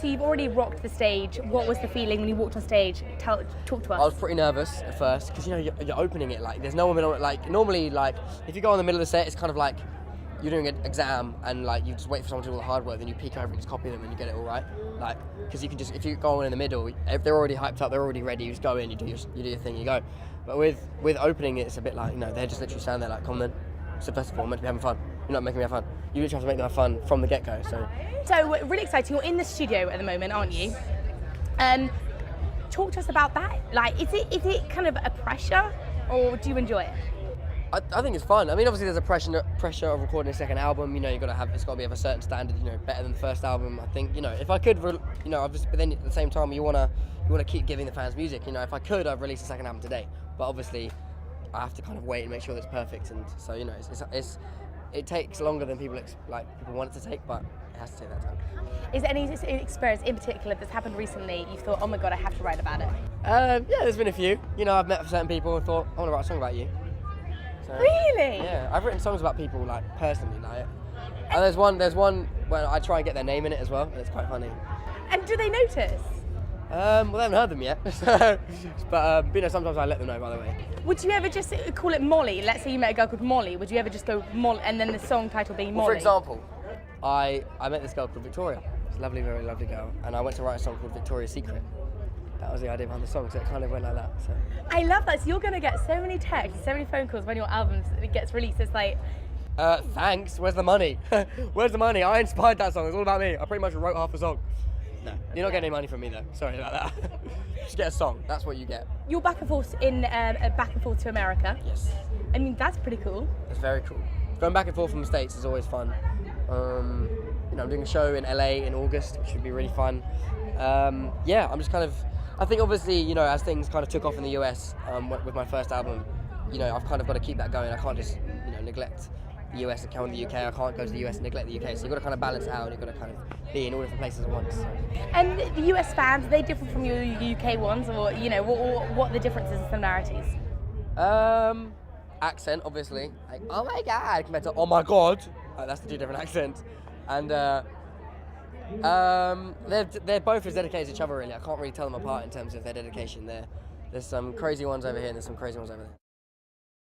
so you've already rocked the stage. What was the feeling when you walked on stage? Talk to us. I was pretty nervous at first because you're opening it, like there's no one like normally, like if you go in the middle of the set, it's kind of like you're doing an exam and like you just wait for someone to do all the hard work, then you peek over and just copy them and you get it all right. Like because you can just, if you go in the middle, if they're already hyped up, they're already ready, you just go in, you do your thing, you go. But with opening it, it's a bit like, they're just literally standing there like, come on then, it's a festival, I'm meant to be having fun. You're not making me have fun. You literally have to make them have fun from the get-go. So really exciting. You're in the studio at the moment, aren't you? Talk to us about that. Like, is it kind of a pressure, or do you enjoy it? I think it's fun. I mean, obviously there's a pressure of recording a second album. It's got to be of a certain standard. Better than the first album. I think, if I could, obviously, but then at the same time you wanna keep giving the fans music. If I could, I'd release a second album today. But obviously, I have to kind of wait and make sure that it's perfect. And so it takes longer than people want it to take, but it has to take that time. Is there any experience in particular that's happened recently you've thought, oh my god, I have to write about it? Yeah, there's been a few. I've met certain people and thought, I want to write a song about you. So, really? Yeah, I've written songs about people personally, and there's one where I try and get their name in it as well, and it's quite funny. And do they notice? Well, they haven't heard them yet, but sometimes I let them know, by the way. Would you ever just call it Molly? Let's say you met a girl called Molly. Would you ever just go Molly, and then the song title being Molly? Well, for example, I met this girl called Victoria. She's a lovely, very lovely girl, and I went to write a song called Victoria's Secret. That was the idea behind the song, so it kind of went like that. So. I love that. So you're going to get so many texts, so many phone calls when your album gets released. It's like, thanks. Where's the money? Where's the money? I inspired that song. It's all about me. I pretty much wrote half the song. No, you're not getting any money from me though. Sorry about that. Just get a song. That's what you get. You're back and forth to America. Yes. I mean, that's pretty cool. It's very cool. Going back and forth from the States is always fun. I'm doing a show in LA in August, which should be really fun. I'm just kind of. I think obviously, as things kind of took off in the US with my first album, I've kind of got to keep that going. I can't just, neglect the US and count on the UK. I can't go to the US and neglect the UK. So you've got to kind of balance it out. You've got to kind of be in all different places at once. So. And the US fans, are they different from your UK ones, or what are the differences and similarities? Accent, obviously. Like, oh my god, compared to oh my god. That's the two different accents. And they're both as dedicated to each other, really. I can't really tell them apart in terms of their dedication. There's some crazy ones over here and there's some crazy ones over there.